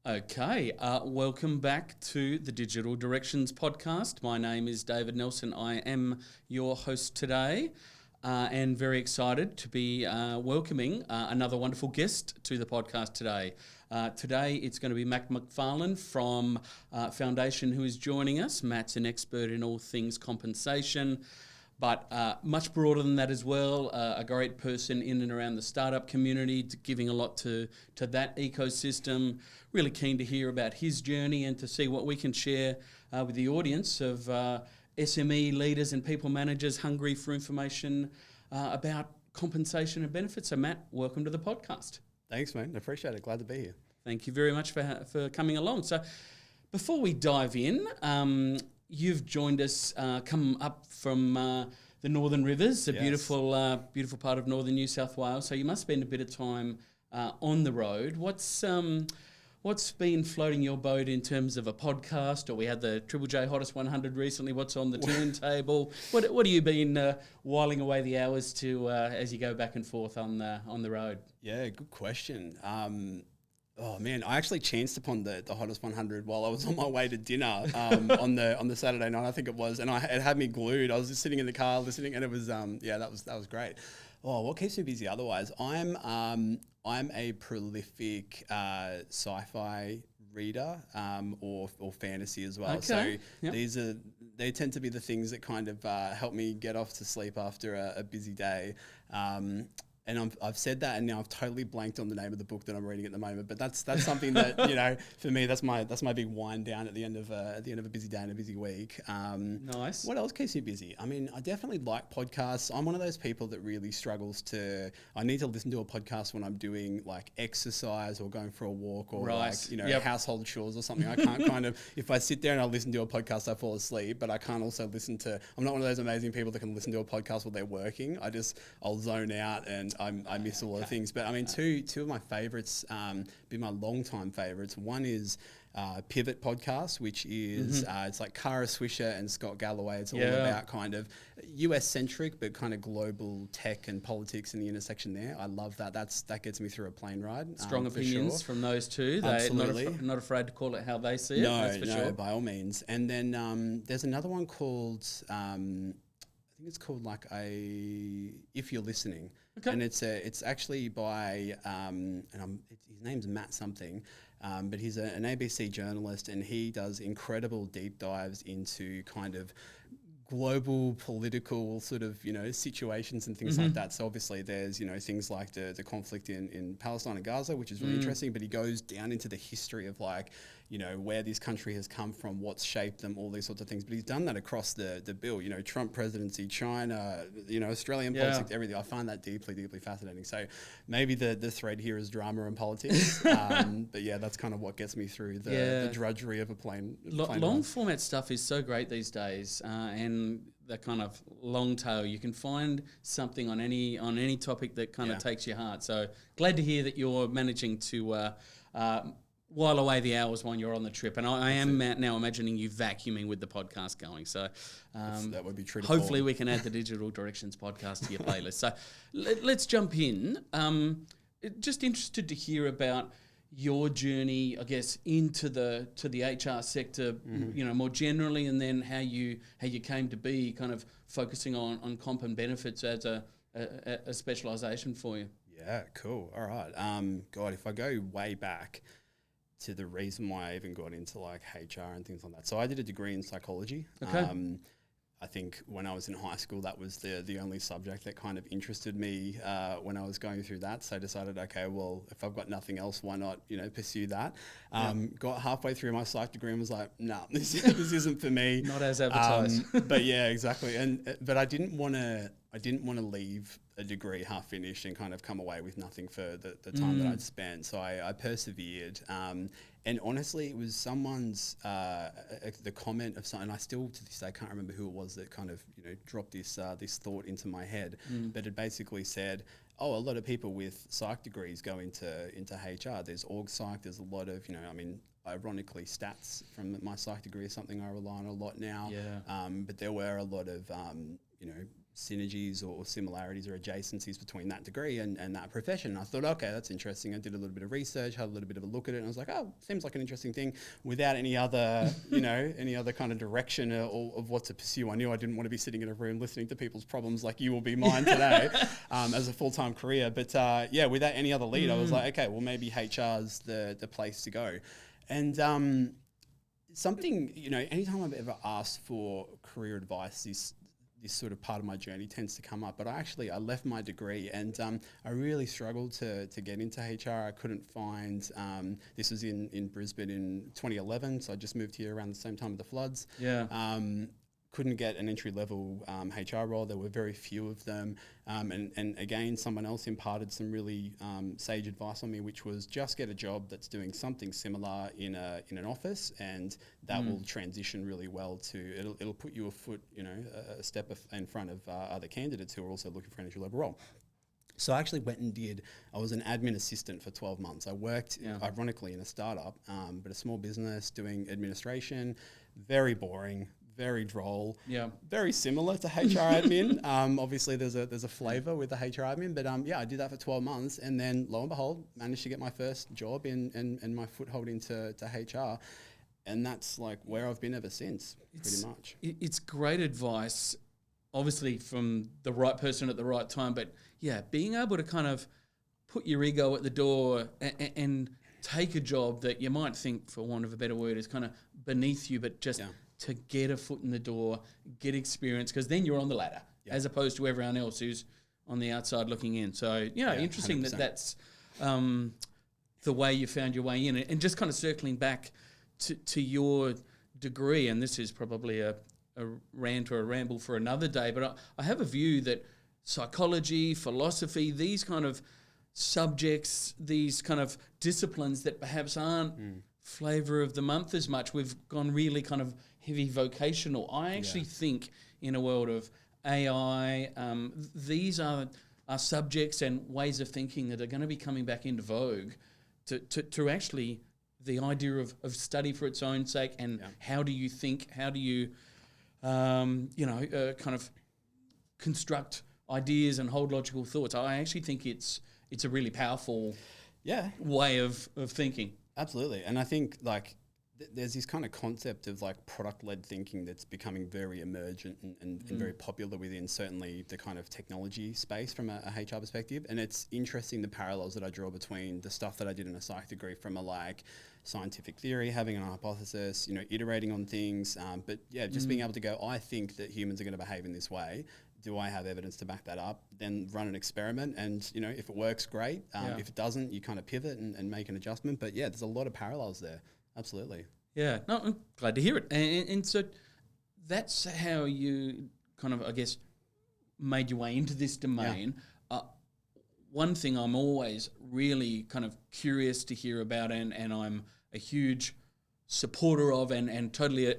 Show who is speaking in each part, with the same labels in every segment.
Speaker 1: Okay, welcome back to the Digital Directions podcast. My name is David Nelson. I am your host today and very excited to be welcoming another wonderful guest to the podcast today. Today it's going to be Matt McFarlane from Foundation who is joining us. Matt's an expert in all things compensation, but much broader than that as well, a great person in and around the startup community, giving a lot to that ecosystem. Really keen to hear about his journey and to see what we can share with the audience of SME leaders and people managers hungry for information about compensation and benefits. So Matt, welcome to the podcast.
Speaker 2: Thanks, man. I appreciate it. Glad to be here.
Speaker 1: Thank you very much for coming along. So before we dive in, you've joined us, come up from the Northern Rivers, a beautiful part of northern New South Wales. So you must spend a bit of time on the road. What's been floating your boat in terms of a podcast? Or we had the Triple J Hottest 100 recently. What's on the turntable? What have you been whiling away the hours to as you go back and forth on the road?
Speaker 2: Yeah, good question. Oh man, I actually chanced upon the Hottest 100 while I was on my way to dinner on the Saturday night, I think it was, and it had me glued. I was just sitting in the car listening, and it was that was great. Oh, what keeps me busy otherwise? I'm a prolific sci-fi reader or fantasy as well.
Speaker 1: Okay.
Speaker 2: So they tend to be the things that kind of help me get off to sleep after a busy day. And I've said that, and now I've totally blanked on the name of the book that I'm reading at the moment. But that's something that for me, that's my big wind down at the end of a busy day and a busy week.
Speaker 1: Nice.
Speaker 2: What else keeps you busy? I mean, I definitely like podcasts. I'm one of those people that really struggles to. I need to listen to a podcast when I'm doing like exercise or going for a walk or household chores or something. I can't kind of, if I sit there and I listen to a podcast, I fall asleep. But I can't also listen to. I'm not one of those amazing people that can listen to a podcast while they're working. I'll zone out and I miss all the things. But I mean, two of my favorites, been my long-time favorites. One is Pivot Podcast, which is it's like Kara Swisher and Scott Galloway. It's all about kind of US-centric, but kind of global tech and politics in the intersection there. I love that. That gets me through a plane ride.
Speaker 1: Strong opinions from those two.
Speaker 2: Absolutely.
Speaker 1: They're not afraid to call it how they see it. That's for sure.
Speaker 2: By all means. And then there's another one called, I think it's called like If You're Listening. Okay. And it's actually by his name's Matt something, but he's an ABC journalist, and he does incredible deep dives into kind of global political sort of situations and things like that. So obviously there's things like the conflict in Palestine and Gaza, which is really interesting, but he goes down into the history of like where this country has come from, what's shaped them, all these sorts of things. But he's done that across the bill, Trump presidency, China, Australian politics, everything. I find that deeply, deeply fascinating. So maybe the thread here is drama and politics. But yeah, that's kind of what gets me through the drudgery of a plane.
Speaker 1: Long format stuff is so great these days, and the kind of long tail. You can find something on any topic that kind of takes your heart. So glad to hear that you're managing to while away the hours while you're on the trip. And I am now imagining you vacuuming with the podcast going. So
Speaker 2: that would be true.
Speaker 1: Hopefully we can add the Digital Directions podcast to your playlist. So let's jump in. Just interested to hear about your journey, I guess, into the HR sector, more generally, and then how you came to be kind of focusing on comp and benefits as a specialisation for you.
Speaker 2: Yeah, cool. All right. God, if I go way back to the reason why I even got into like HR and things like that. So I did a degree in psychology.
Speaker 1: Okay.
Speaker 2: I think when I was in high school, that was the only subject that kind of interested me when I was going through that. So I decided, okay, well, if I've got nothing else, why not, pursue that? Got halfway through my psych degree and was like, no, this isn't for me.
Speaker 1: Not as advertised.
Speaker 2: But yeah, exactly. But I didn't want to leave a degree half finished and kind of come away with nothing for the time that I'd spent. So I persevered. And honestly, it was someone's, the comment of someone, and I still to this day can't remember who it was that kind of, dropped this thought into my head, but it basically said, oh, a lot of people with psych degrees go into HR. There's org psych, there's a lot of, ironically, stats from my psych degree is something I rely on a lot now.
Speaker 1: Yeah.
Speaker 2: But there were a lot of, synergies or similarities or adjacencies between that degree and that profession. And I thought, okay, that's interesting. I did a little bit of research, had a little bit of a look at it, and I was like, oh, seems like an interesting thing without any other, any other kind of direction of what to pursue. I knew I didn't want to be sitting in a room listening to people's problems like you will be mine today as a full-time career. But without any other lead, I was like, okay, well, maybe HR's the place to go. And something, anytime I've ever asked for career advice, this sort of part of my journey tends to come up. But I left my degree and I really struggled to get into HR. I couldn't find, this was in Brisbane in 2011, so I just moved here around the same time of the floods.
Speaker 1: Yeah.
Speaker 2: Couldn't get an entry-level HR role. There were very few of them. And again, someone else imparted some really sage advice on me, which was just get a job that's doing something similar in an office, and that will transition really well to, it'll put you a step in front of other candidates who are also looking for an entry-level role. So I actually went and I was an admin assistant for 12 months. I worked, ironically, in a startup, but a small business doing administration, very boring, very droll, very similar to HR admin. Obviously, there's a flavour with the HR admin, but I did that for 12 months, and then lo and behold, managed to get my first job and my foothold into HR, and that's like where I've been ever since, pretty much.
Speaker 1: It's great advice, obviously from the right person at the right time, but being able to kind of put your ego at the door and take a job that you might think, for want of a better word, is kind of beneath you, but just to get a foot in the door, get experience, because then you're on the ladder as opposed to everyone else who's on the outside looking in. So, interesting 100%. That's the way you found your way in. And just kind of circling back to your degree, and this is probably a rant or a ramble for another day, but I have a view that psychology, philosophy, these kind of subjects, these kind of disciplines that perhaps aren't flavour of the month as much, we've gone really kind of heavy vocational. I actually think in a world of AI, these are subjects and ways of thinking that are going to be coming back into vogue to actually the idea of study for its own sake, and how do you think, how do you kind of construct ideas and hold logical thoughts. I actually think it's a really powerful way of thinking.
Speaker 2: Absolutely. And I think there's this kind of concept of product-led thinking that's becoming very emergent and very popular within certainly the kind of technology space from a HR perspective. And it's interesting the parallels that I draw between the stuff that I did in a psych degree from a scientific theory, having an hypothesis, iterating on things. But just being able to go, I think that humans are going to behave in this way. Do I have evidence to back that up? Then run an experiment, and if it works, great. If it doesn't, you kind of pivot and make an adjustment. But there's a lot of parallels there. Absolutely.
Speaker 1: Yeah, no, I'm glad to hear it. And so that's how you kind of, I guess, made your way into this domain. One thing I'm always really kind of curious to hear about, and I'm a huge supporter of and totally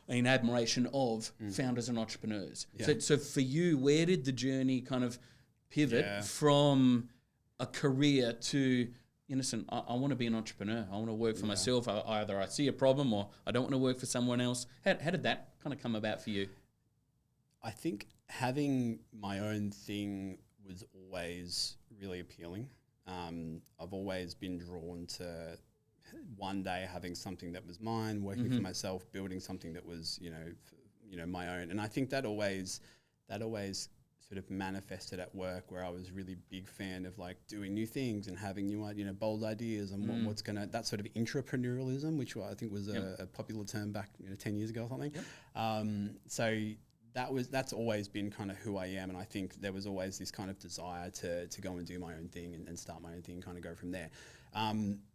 Speaker 1: in admiration of founders and entrepreneurs. So for you, where did the journey kind of pivot from a career to, I want to be an entrepreneur. I want to work for myself. Either I see a problem or I don't want to work for someone else. How did that kind of come about for you?
Speaker 2: I think having my own thing was always really appealing. I've always been drawn to one day having something that was mine, working for myself, building something that was, my own. And I think that always sort of manifested at work, where I was really big fan of doing new things and having new, bold ideas and what's going to, that sort of intrapreneurialism, which I think was a popular term back 10 years ago or something. So that's always been kind of who I am. And I think there was always this kind of desire to go and do my own thing and start my own thing and kind of go from there.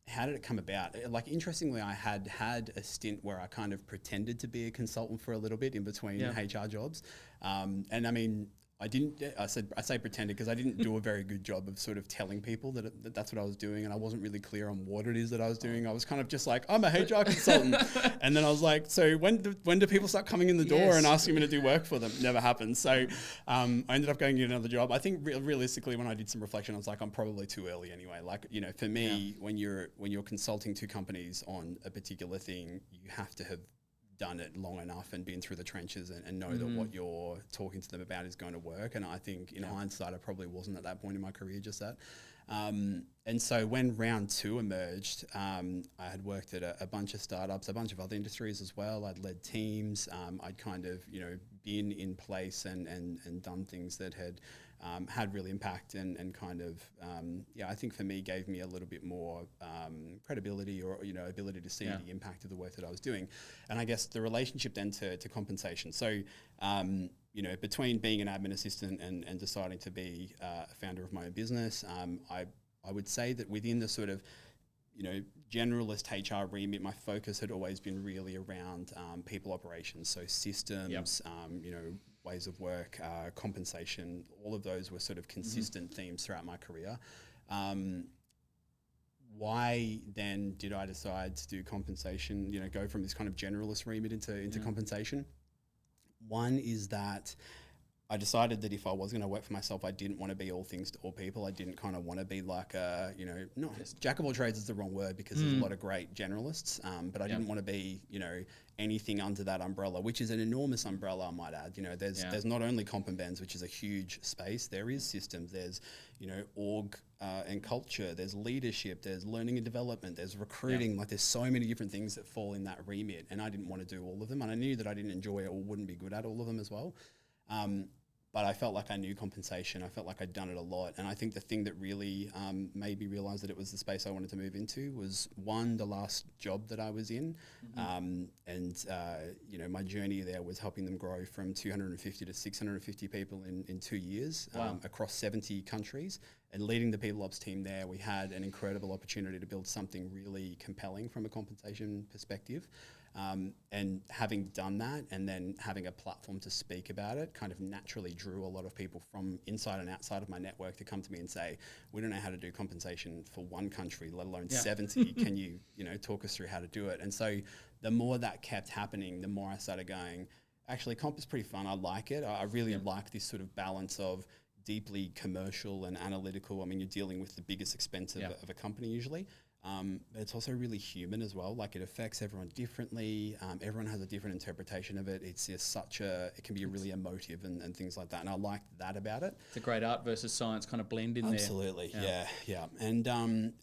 Speaker 2: How did it come about? Interestingly, I had a stint where I kind of pretended to be a consultant for a little bit in between HR jobs. And I mean, I say pretended because I didn't do a very good job of sort of telling people that that's what I was doing, and I wasn't really clear on what it is that I was doing. I was kind of just like, I'm a HR consultant. And then I was like, so when do people start coming in the door and asking me to do work for them? Never happened. So I ended up going to get another job. I think realistically, when I did some reflection, I was like, I'm probably too early anyway. For me, when you're consulting two companies on a particular thing, you have to have done it long enough and been through the trenches and know that what you're talking to them about is going to work. And I think in hindsight, I probably wasn't at that point in my career just that. And so when round 2 emerged, I had worked at a bunch of startups, a bunch of other industries as well. I'd led teams. I'd kind of, been in place and done things that had real impact and kind of, I think for me gave me a little bit more credibility or, ability to see the impact of the work that I was doing. And I guess the relationship then to compensation. So, between being an admin assistant and deciding to be a founder of my own business, I would say that within the sort of, generalist HR remit, my focus had always been really around people operations, so systems, ways of work, compensation. All of those were sort of consistent themes throughout my career. Why then did I decide to do compensation, go from this kind of generalist remit into compensation? One is that I decided that if I was going to work for myself, I didn't want to be all things to all people. I didn't kind of want to be like jack of all trades is the wrong word because there's a lot of great generalists, but I didn't want to be, anything under that umbrella, which is an enormous umbrella, I might add. There's not only comp and bens, which is a huge space. There is systems. There's, org and culture. There's leadership. There's learning and development. There's recruiting. Like there's so many different things that fall in that remit, and I didn't want to do all of them. And I knew that I didn't enjoy it or wouldn't be good at all of them as well. But I felt like I knew compensation. I felt like I'd done it a lot. And I think the thing that really made me realize that it was the space I wanted to move into was, one, the last job that I was in. My journey there was helping them grow from 250 to 650 people in 2 years across 70 countries. And leading the people ops team there, we had an incredible opportunity to build something really compelling from a compensation perspective. And having done that and then having a platform to speak about it kind of naturally drew a lot of people from inside and outside of my network to come to me and say, we don't know how to do compensation for one country, let alone 70. Can you, talk us through how to do it? And so the more that kept happening, the more I started going, actually comp is pretty fun. I like it. I really like this sort of balance of deeply commercial and analytical. I mean, you're dealing with the biggest expense of a company usually. But it's also really human as well. Like it affects everyone differently. Everyone has a different interpretation of it. It's just it can be really emotive and things like that. And I like that about it.
Speaker 1: It's a great art versus science kind of blend in
Speaker 2: Absolutely. there. Absolutely. Yeah.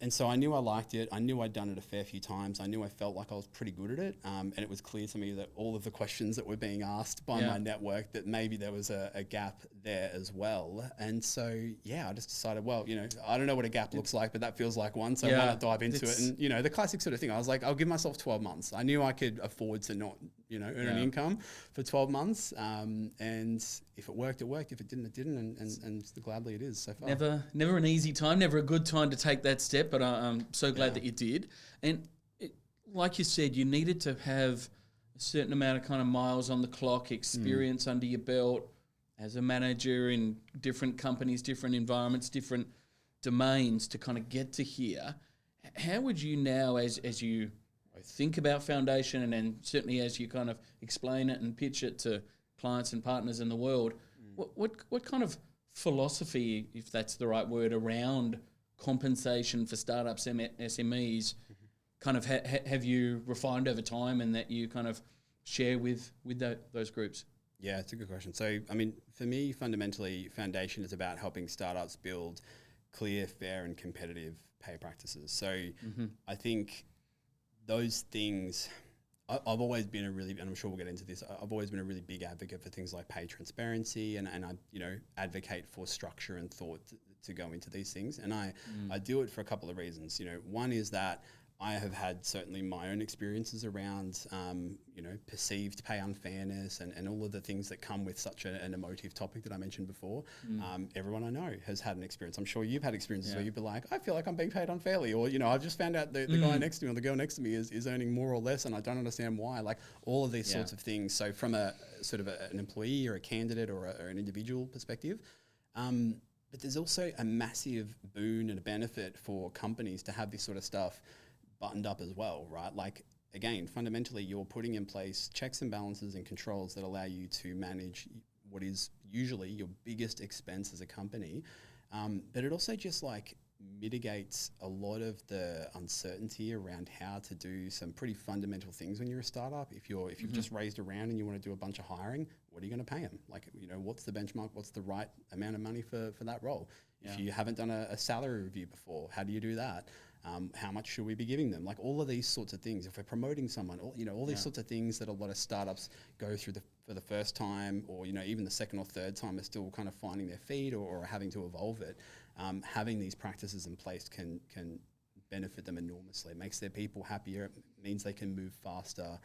Speaker 2: And so I knew I liked it. I knew I'd done it a fair few times. I knew I felt like I was pretty good at it. And it was clear to me that all of the questions that were being asked by my network, that maybe there was a gap there as well. And so, I just decided, well, I don't know what a gap looks like, but that feels like one. So why not dive into it? And, the classic sort of thing, I was like, I'll give myself 12 months. I knew I could afford to not, earn an income for 12 months. And if it worked, it worked. If it didn't, it didn't. And gladly it is so far.
Speaker 1: Never an easy time, never a good time to take that step, but I'm so glad that you did. And like you said, you needed to have a certain amount of kind of miles on the clock, experience under your belt as a manager in different companies, different environments, different domains to kind of get to here. How would you now, as you think about foundation and then certainly as you kind of explain it and pitch it to clients and partners in the world, what kind of philosophy, if that's the right word, around compensation for startups, SMEs, kind of have you refined over time and that you kind of share with those groups?
Speaker 2: Yeah, it's a good question. So, I mean, for me, fundamentally, foundation is about helping startups build clear, fair, and competitive pay practices. So I think those things, I've always been and I'm sure we'll get into this, I've always been a really big advocate for things like pay transparency and I, advocate for structure and thought to go into these things. And I do it for a couple of reasons. One is that I have had certainly my own experiences around, perceived pay unfairness and all of the things that come with such an emotive topic that I mentioned before. Everyone I know has had an experience. I'm sure you've had experiences where you'd be like, I feel like I'm being paid unfairly, or, I've just found out the guy next to me or the girl next to me is earning more or less and I don't understand why. Like all of these sorts of things. So from a sort of an employee or a candidate or an individual perspective, but there's also a massive boon and a benefit for companies to have this sort of stuff buttoned up as well, right? Like, again, fundamentally, you're putting in place checks and balances and controls that allow you to manage what is usually your biggest expense as a company. But it also just mitigates a lot of the uncertainty around how to do some pretty fundamental things when you're a startup. If you've just raised a round and you want to do a bunch of hiring, what are you going to pay them? Like, what's the benchmark? What's the right amount of money for that role? If you haven't done a salary review before, how do you do that? How much should we be giving them? Like all of these sorts of things. If we're promoting someone, all these sorts of things that a lot of startups go through for the first time, or even the second or third time, are still kind of finding their feet or having to evolve it. Having these practices in place can benefit them enormously. It makes their people happier. It means they can move faster.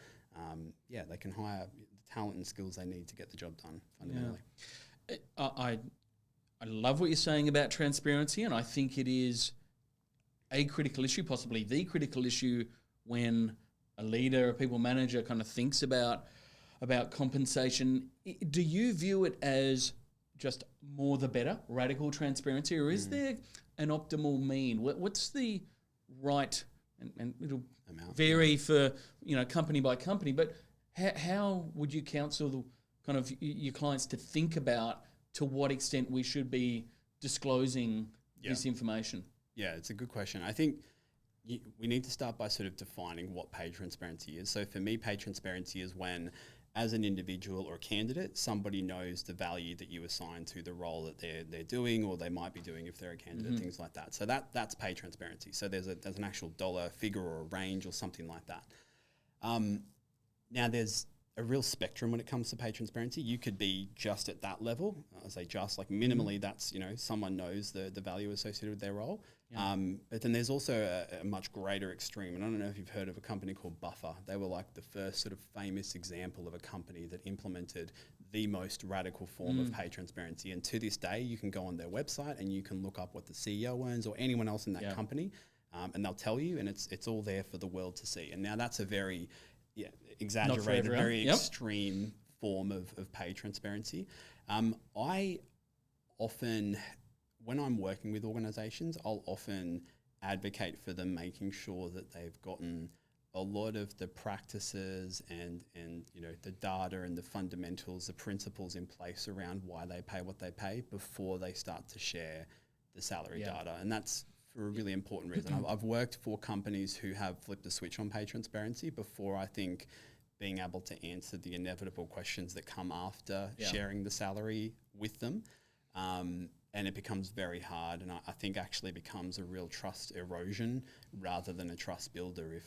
Speaker 2: They can hire the talent and skills they need to get the job done fundamentally.
Speaker 1: Yeah. I love what you're saying about transparency, and I think it is a critical issue, possibly the critical issue, when a leader, a people manager kind of thinks about compensation. Do you view it as just more the better, radical transparency, or is there an optimal mean? What's the right, and it'll vary for company by company, but how would you counsel kind of your clients to think about to what extent we should be disclosing this information?
Speaker 2: Yeah, it's a good question. I think we need to start by sort of defining what paid transparency is. So for me, paid transparency is when, as an individual or a candidate, somebody knows the value that you assign to the role that they're doing, or they might be doing if they're a candidate, things like that. So that's paid transparency. So there's an actual dollar figure or a range or something like that. Now there's a real spectrum when it comes to paid transparency. You could be just at that level. I say just, like minimally, that's, someone knows the value associated with their role. Yeah. But then there's also a much greater extreme. And I don't know if you've heard of a company called Buffer. They were like the first sort of famous example of a company that implemented the most radical form of paid transparency. And to this day, you can go on their website and you can look up what the CEO earns or anyone else in that company, and they'll tell you, and it's all there for the world to see. And now that's a very exaggerated, very extreme form of paid transparency. I often, when I'm working with organizations, I'll often advocate for them making sure that they've gotten a lot of the practices and the data and the fundamentals, the principles in place around why they pay what they pay before they start to share the salary data. And that's for a really important reason. I've worked for companies who have flipped the switch on paid transparency before, I think, being able to answer the inevitable questions that come after sharing the salary with them. And it becomes very hard, and I think actually becomes a real trust erosion rather than a trust builder. If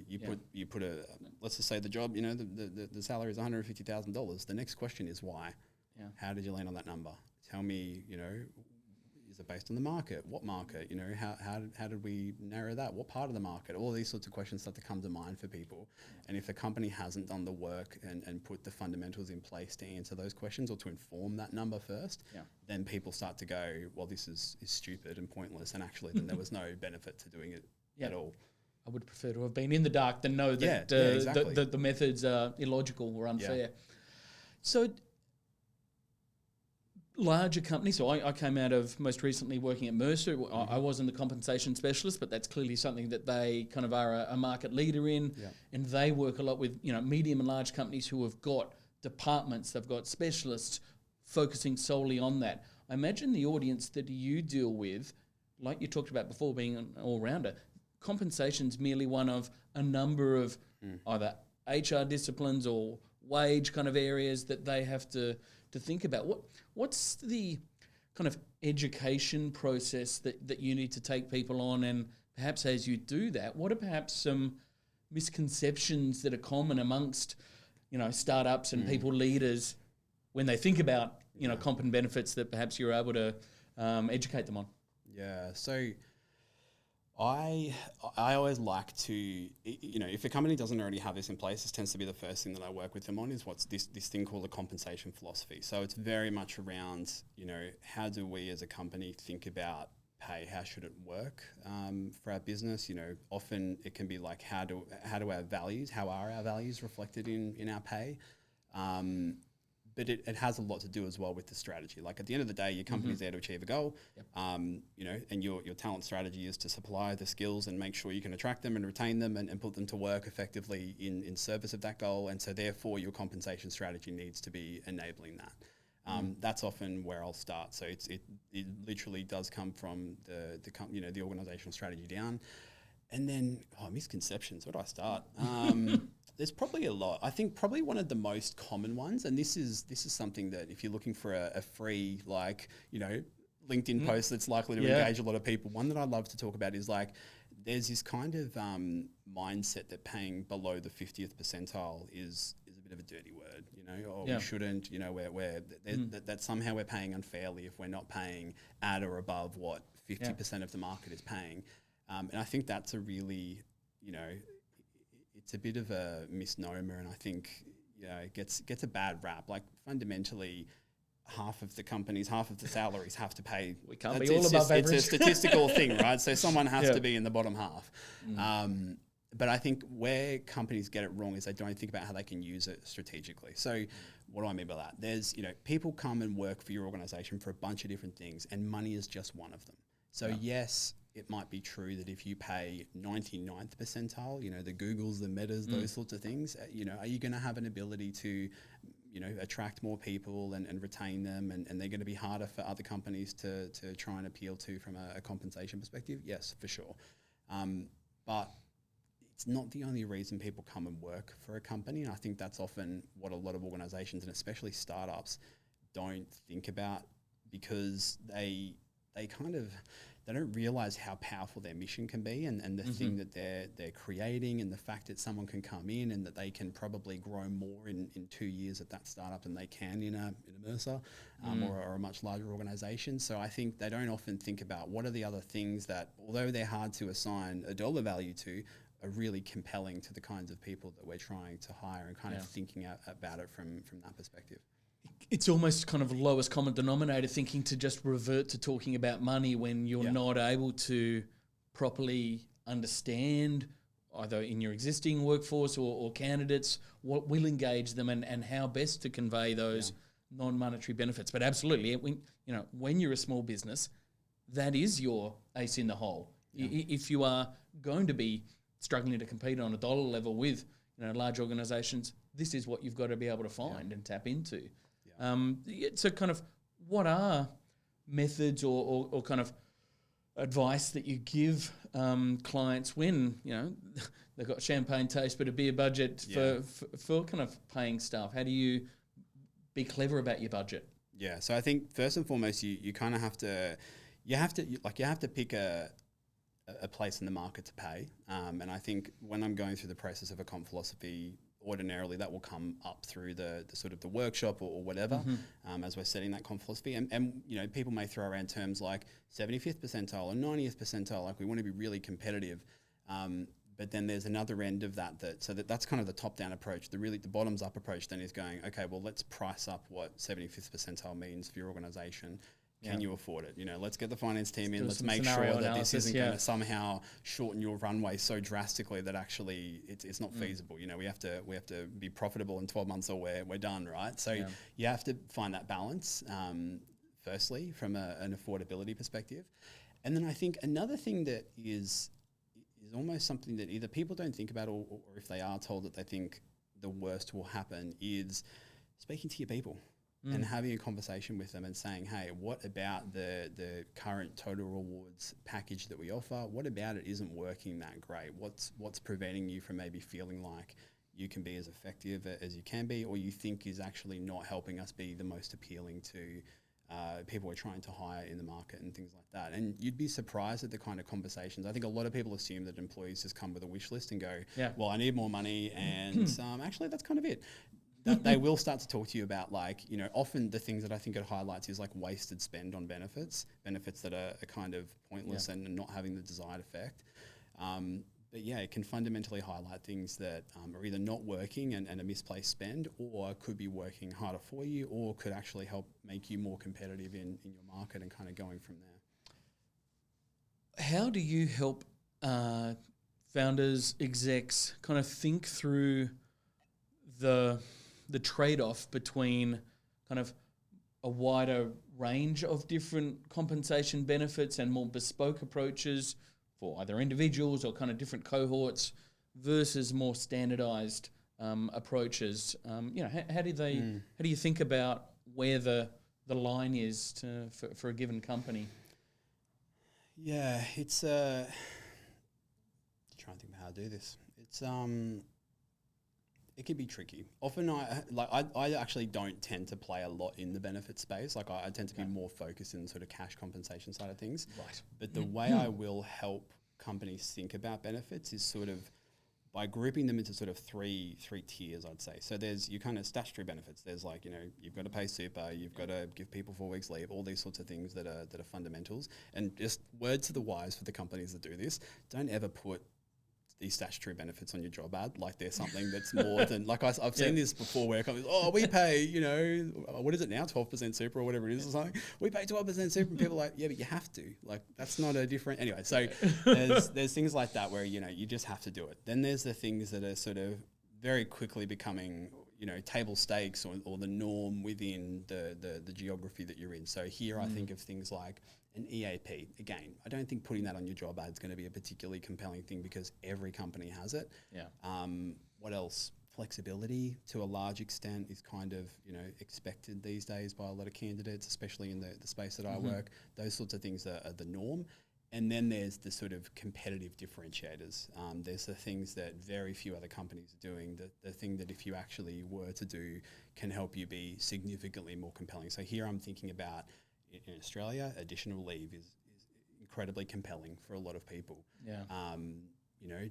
Speaker 2: you put a, let's just say the job, the salary is $150,000. The next question is why? How did you land on that number? Tell me, is it based on the market? What market? How did we narrow that? What part of the market? All these sorts of questions start to come to mind for people. And if the company hasn't done the work and put the fundamentals in place to answer those questions or to inform that number first, then people start to go, well, this is stupid and pointless. And actually, then there was no benefit to doing it at all.
Speaker 1: I would prefer to have been in the dark than know that
Speaker 2: exactly.
Speaker 1: the methods are illogical or unfair. So larger companies, so I came out of most recently working at Mercer. I wasn't the compensation specialist, but that's clearly something that they kind of are a market leader in. And they work a lot with medium and large companies who have got departments, they've got specialists focusing solely on that. I imagine the audience that you deal with, like you talked about before, being an all-rounder, compensation's merely one of a number of either HR disciplines or wage kind of areas that they have to think about. What's the kind of education process that you need to take people on? And perhaps as you do that, what are perhaps some misconceptions that are common amongst, startups and people leaders when they think about, comp and benefits that perhaps you're able to educate them on?
Speaker 2: Yeah, so I always like to, if a company doesn't already have this in place, this tends to be the first thing that I work with them on is what's this thing called a compensation philosophy. So it's very much around, how do we as a company think about pay? How should it work for our business? Often it can be like, how are our values reflected in our pay? But it has a lot to do as well with the strategy. Like at the end of the day, your company's there to achieve a goal, and your talent strategy is to supply the skills and make sure you can attract them and retain them and put them to work effectively in service of that goal. And so therefore your compensation strategy needs to be enabling that. That's often where I'll start. So it literally does come from the organizational strategy down. And then, misconceptions, where do I start? There's probably a lot. I think probably one of the most common ones, and this is something that if you're looking for a free, LinkedIn post that's likely to engage a lot of people, one that I love to talk about is there's this kind of mindset that paying below the 50th percentile is a bit of a dirty word, we shouldn't, that somehow we're paying unfairly if we're not paying at or above what 50% of the market is paying. And I think that's a really, it's a bit of a misnomer, and I think, it gets a bad rap. Like fundamentally, half of the salaries have to pay.
Speaker 1: We can't be all above average.
Speaker 2: It's a statistical thing, right? So someone has to be in the bottom half. But I think where companies get it wrong is they don't think about how they can use it strategically. So what do I mean by that? There's, people come and work for your organization for a bunch of different things, and money is just one of them. So yes, it might be true that if you pay 99th percentile, the Googles, the Metas, those sorts of things, are you going to have an ability to, attract more people and retain them, and they're going to be harder for other companies to try and appeal to from a compensation perspective? Yes, for sure. But it's not the only reason people come and work for a company. And I think that's often what a lot of organizations, and especially startups, don't think about, because they don't realize how powerful their mission can be, and the thing that they're creating, and the fact that someone can come in and that they can probably grow more in 2 years at that startup than they can in a Mercer or a much larger organization. So I think they don't often think about what are the other things that, although they're hard to assign a dollar value to, are really compelling to the kinds of people that we're trying to hire, and kind of thinking about it from that perspective.
Speaker 1: It's almost kind of lowest common denominator thinking to just revert to talking about money when you're not able to properly understand, either in your existing workforce or candidates, what will engage them and how best to convey those non-monetary benefits. But absolutely, when you're a small business, that is your ace in the hole. If you are going to be struggling to compete on a dollar level with large organisations, this is what you've got to be able to find and tap into. So kind of what are methods or kind of advice that you give clients when, they've got champagne taste but a beer budget for kind of paying staff? How do you be clever about your budget?
Speaker 2: Yeah, so I think first and foremost, you kind of have to pick a place in the market to pay. And I think when I'm going through the process of a comp philosophy, ordinarily that will come up through the sort of the workshop or whatever, as we're setting that comp philosophy. And people may throw around terms like 75th percentile or 90th percentile, like we want to be really competitive. But then there's another end of that's kind of the top-down approach. The bottoms-up approach then is going, okay, well, let's price up what 75th percentile means for your organization. Can you afford it? Let's get the finance team in. Let's make sure that this isn't going to somehow shorten your runway so drastically that actually it's not feasible. We have to be profitable in 12 months or we're done, right? So you have to find that balance, firstly, from an affordability perspective. And then I think another thing that is almost something that either people don't think about or if they are told that they think the worst will happen is speaking to your people. And having a conversation with them and saying, hey, what about the current total rewards package that we offer? What about it isn't working that great? What's preventing you from maybe feeling like you can be as effective as you can be, or you think is actually not helping us be the most appealing to people we're trying to hire in the market and things like that? And you'd be surprised at the kind of conversations. I think a lot of people assume that employees just come with a wish list and go, well, I need more money, and actually that's kind of it. They will start to talk to you about often the things that I think it highlights is like wasted spend on benefits that are kind of pointless and not having the desired effect. But it can fundamentally highlight things that are either not working and a misplaced spend, or could be working harder for you, or could actually help make you more competitive in your market, and kind of going from there.
Speaker 1: How do you help founders, execs kind of think through the trade-off between kind of a wider range of different compensation benefits and more bespoke approaches for either individuals or kind of different cohorts versus more standardized approaches? How do you think about where the the line is for a given company?
Speaker 2: Yeah, it's trying to think of how to do this. It's it can be tricky. Often I actually don't tend to play a lot in the benefit space. Like I tend to be more focused in the sort of cash compensation side of things.
Speaker 1: Right.
Speaker 2: But the way I will help companies think about benefits is sort of by grouping them into sort of three tiers, I'd say. So there's your kind of statutory benefits. There's like, you've got to pay super, you've got to give people 4 weeks leave, all these sorts of things that are fundamentals. And just word to the wise for the companies that do this, don't ever put these statutory benefits on your job ad like they're something that's more than, like I've seen this before where companies, we pay, what is it now, 12% super or whatever it is or something. We pay 12% super, and people are like, yeah, but you have to. Like, that's not a different, anyway. So there's things like that where, you just have to do it. Then there's the things that are sort of very quickly becoming, table stakes or the norm within the geography that you're in. So here I think of things like an EAP. Again, I don't think putting that on your job ad is going to be a particularly compelling thing because every company has it.
Speaker 1: Yeah.
Speaker 2: What else? Flexibility to a large extent is kind of, expected these days by a lot of candidates, especially in the space that I work. Those sorts of things are the norm. And then there's the sort of competitive differentiators. There's the things that very few other companies are doing, the thing that if you actually were to do can help you be significantly more compelling. So here I'm thinking about, in Australia, additional leave is incredibly compelling for a lot of people.
Speaker 1: Yeah.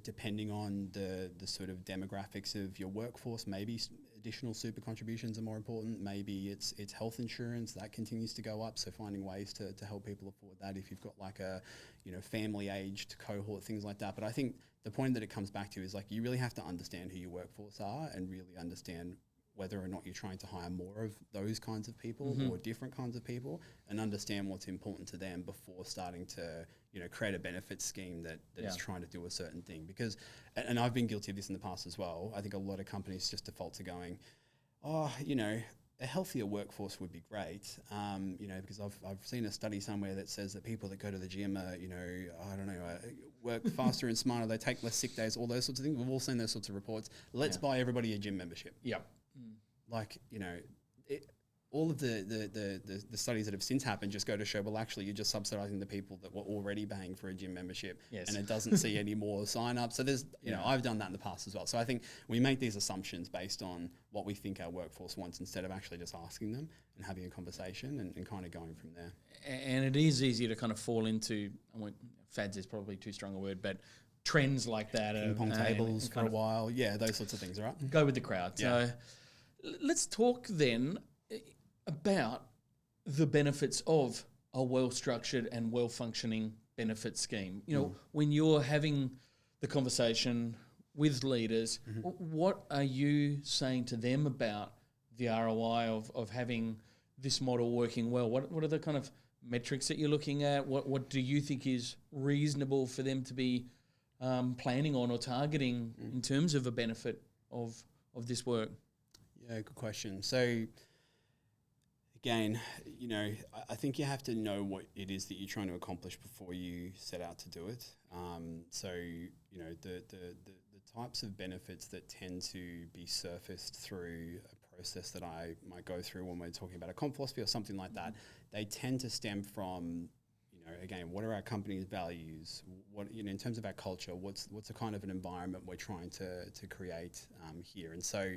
Speaker 2: Depending on the sort of demographics of your workforce, maybe additional super contributions are more important. Maybe it's health insurance that continues to go up. So finding ways to help people afford that if you've got like a, family aged cohort, things like that. But I think the point that it comes back to is like, you really have to understand who your workforce are and really understand whether or not you're trying to hire more of those kinds of people or different kinds of people, and understand what's important to them before starting to, create a benefits scheme that is trying to do a certain thing. Because, and I've been guilty of this in the past as well, I think a lot of companies just default to going, a healthier workforce would be great, because I've seen a study somewhere that says that people that go to the gym are, work faster and smarter, they take less sick days, all those sorts of things. We've all seen those sorts of reports. Let's buy everybody a gym membership.
Speaker 1: Yep.
Speaker 2: Like, all of the studies that have since happened just go to show, well, actually, you're just subsidizing the people that were already paying for a gym membership, and it doesn't see any more sign-up. So there's, I've done that in the past as well. So I think we make these assumptions based on what we think our workforce wants instead of actually just asking them and having a conversation and kind of going from there.
Speaker 1: And it is easy to kind of fall into, fads is probably too strong a word, but trends like that.
Speaker 2: Ping pong tables for a while. Yeah, those sorts of things, right?
Speaker 1: Go with the crowd. Yeah. So let's talk then about the benefits of a well-structured and well-functioning benefit scheme. When you're having the conversation with leaders, what are you saying to them about the ROI of having this model working well? What are the kind of metrics that you're looking at? What do you think is reasonable for them to be planning on or targeting in terms of a benefit of this work?
Speaker 2: Yeah, good question. So again, I think you have to know what it is that you're trying to accomplish before you set out to do it. The types of benefits that tend to be surfaced through a process that I might go through when we're talking about a comp philosophy or something like that, they tend to stem from, again, what are our company's values? What, in terms of our culture, what's the kind of an environment we're trying to create here? And so,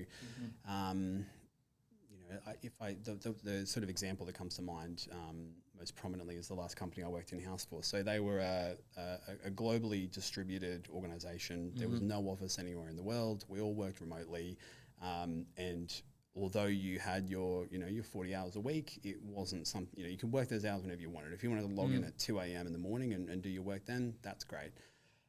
Speaker 2: the sort of example that comes to mind most prominently is the last company I worked in-house for. So they were a globally distributed organisation. There was no office anywhere in the world. We all worked remotely, and although you had your 40 hours a week, it wasn't something, you could work those hours whenever you wanted. If you wanted to log in at 2 a.m. in the morning and do your work then, that's great.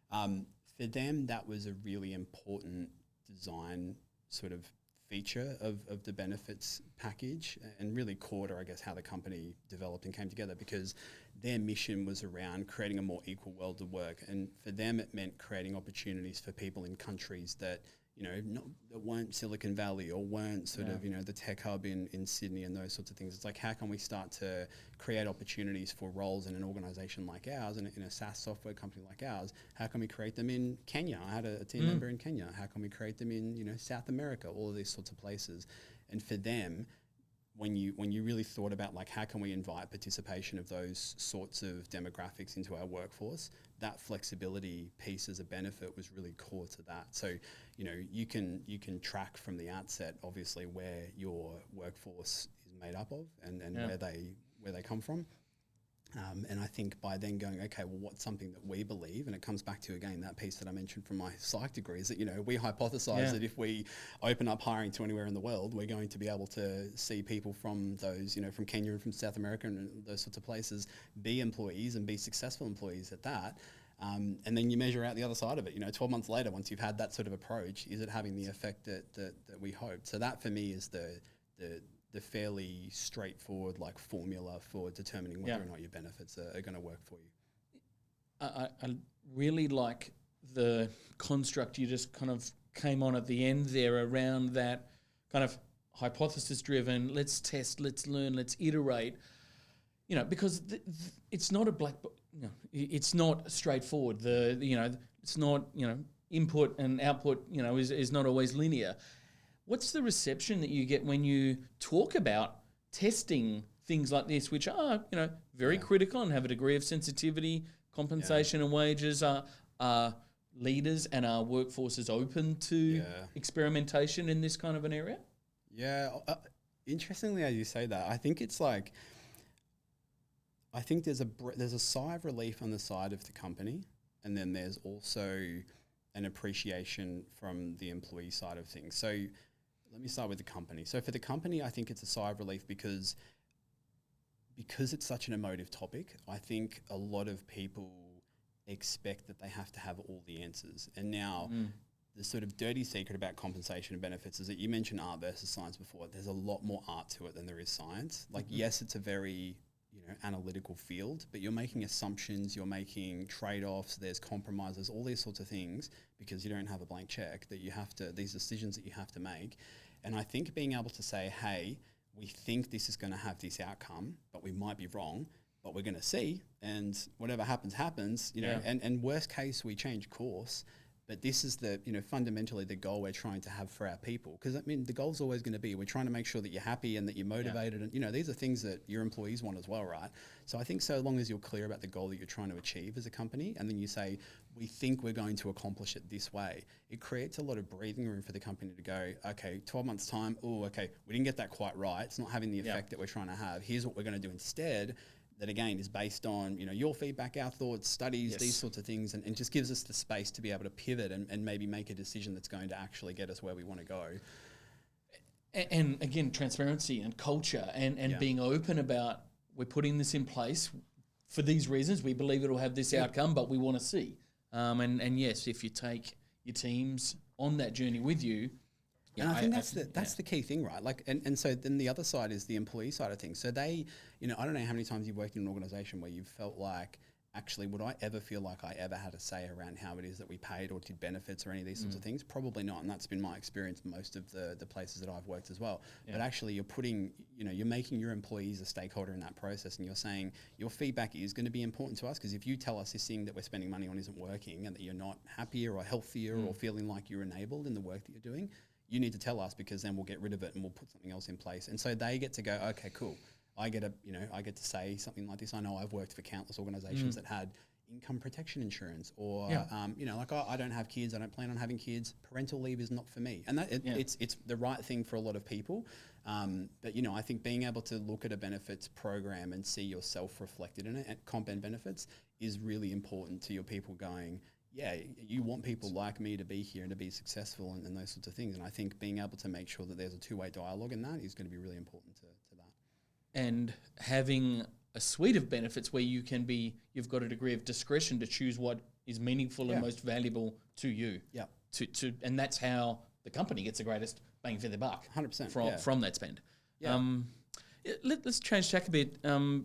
Speaker 2: For them, that was a really important design sort of feature of the benefits package, and really core to, I guess, how the company developed and came together, because their mission was around creating a more equal world of work. And for them, it meant creating opportunities for people in countries that that weren't Silicon Valley or weren't sort of, the tech hub in Sydney and those sorts of things. It's like, how can we start to create opportunities for roles in an organization like ours, and in a SaaS software company like ours? How can we create them in Kenya? I had a team member in Kenya. How can we create them in, South America, all of these sorts of places? And for them, when you really thought about like how can we invite participation of those sorts of demographics into our workforce, that flexibility piece as a benefit was really core to that. So, you can track from the outset, obviously, where your workforce is made up of and where they come from. And I think by then going, okay, well, what's something that we believe? And it comes back to, again, that piece that I mentioned from my psych degree is that, we hypothesize that if we open up hiring to anywhere in the world, we're going to be able to see people from those, from Kenya and from South America and those sorts of places be employees and be successful employees at that. And then you measure out the other side of it. 12 months later, once you've had that sort of approach, is it having the effect that we hoped? So that for me is the fairly straightforward like formula for determining whether or not your benefits are going to work for you.
Speaker 1: I really like the construct you just kind of came on at the end there around that kind of hypothesis driven, let's test, let's learn, let's iterate, because it's not a black book, it's not straightforward. It's not, input and output, is not always linear. What's the reception that you get when you talk about testing things like this, which are, very critical and have a degree of sensitivity, compensation and wages? Are leaders and our workforces open to experimentation in this kind of an area?
Speaker 2: Yeah. Interestingly, as you say that, I think it's like, I think there's a sigh of relief on the side of the company, and then there's also an appreciation from the employee side of things. So let me start with the company. So for the company, I think it's a sigh of relief because it's such an emotive topic. I think a lot of people expect that they have to have all the answers. And now the sort of dirty secret about compensation and benefits is that you mentioned art versus science before. There's a lot more art to it than there is science. Like, yes, it's a very analytical field, but you're making assumptions, you're making trade-offs, there's compromises, all these sorts of things, because you don't have a blank check that you have to, these decisions that you have to make. And I think being able to say, hey, we think this is going to have this outcome, but we might be wrong, but we're going to see, and whatever happens, happens, and worst case, we change course. But this is the, fundamentally the goal we're trying to have for our people. Because, the goal's always going to be, we're trying to make sure that you're happy and that you're motivated. And, these are things that your employees want as well, right? So I think so long as you're clear about the goal that you're trying to achieve as a company, and then you say, we think we're going to accomplish it this way, it creates a lot of breathing room for the company to go, okay, 12 months time, we didn't get that quite right. It's not having the effect that we're trying to have. Here's what we're going to do instead. That again is based on your feedback, our thoughts, studies, these sorts of things, and just gives us the space to be able to pivot and maybe make a decision that's going to actually get us where we want to go.
Speaker 1: And again, transparency and culture and being open about, we're putting this in place for these reasons. We believe it'll have this outcome, but we want to see. And yes, if you take your teams on that journey with you.
Speaker 2: And I think that's the key thing, right? Like, and so then the other side is the employee side of things. So they, I don't know how many times you've worked in an organization where you've felt like, actually, would I ever feel like I ever had a say around how it is that we paid or did benefits or any of these sorts of things? Probably not. And that's been my experience most of the places that I've worked as well. Yeah. But actually you're putting, you're making your employees a stakeholder in that process, and you're saying your feedback is going to be important to us, because if you tell us this thing that we're spending money on isn't working and that you're not happier or healthier or feeling like you're enabled in the work that you're doing, you need to tell us, because then we'll get rid of it and we'll put something else in place. And so they get to go, okay, cool. I get to say something like this. I know I've worked for countless organizations that had income protection insurance, or I don't have kids, I don't plan on having kids. Parental leave is not for me, and that it's the right thing for a lot of people. But I think being able to look at a benefits program and see yourself reflected in it, and comp and benefits, is really important to your people going, yeah, you want people like me to be here and to be successful and those sorts of things. And I think being able to make sure that there's a two-way dialogue in that is going to be really important to that.
Speaker 1: And having a suite of benefits where you've got a degree of discretion to choose what is meaningful and most valuable to you. Yeah. And that's how the company gets the greatest bang for their buck.
Speaker 2: 100%
Speaker 1: from that spend.
Speaker 2: Yeah.
Speaker 1: Let's change tack a bit. We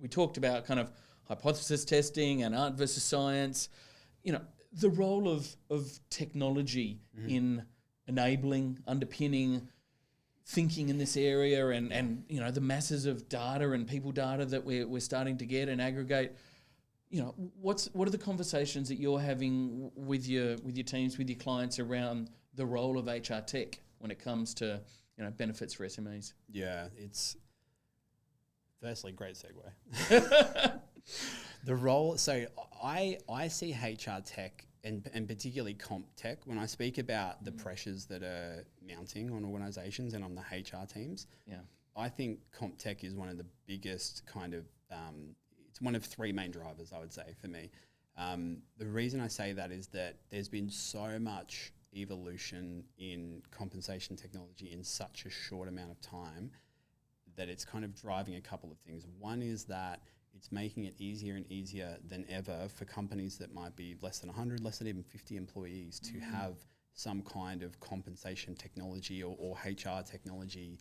Speaker 1: talked about kind of hypothesis testing and art versus science. The role of technology in enabling, underpinning thinking in this area, and the masses of data and people data that we're starting to get and aggregate. What are the conversations that you're having with your teams, with your clients, around the role of HR tech when it comes to benefits for SMEs.
Speaker 2: Yeah, it's firstly great segue. The role, so I see HR tech and particularly comp tech when I speak about the pressures that are mounting on organizations and on the HR teams.
Speaker 1: Yeah.
Speaker 2: I think comp tech is one of the biggest kind of, it's one of three main drivers, I would say, for me. The reason I say that is that there's been so much evolution in compensation technology in such a short amount of time that it's kind of driving a couple of things. One is that it's making it easier and easier than ever for companies that might be less than 100, less than even 50 employees to have some kind of compensation technology or HR technology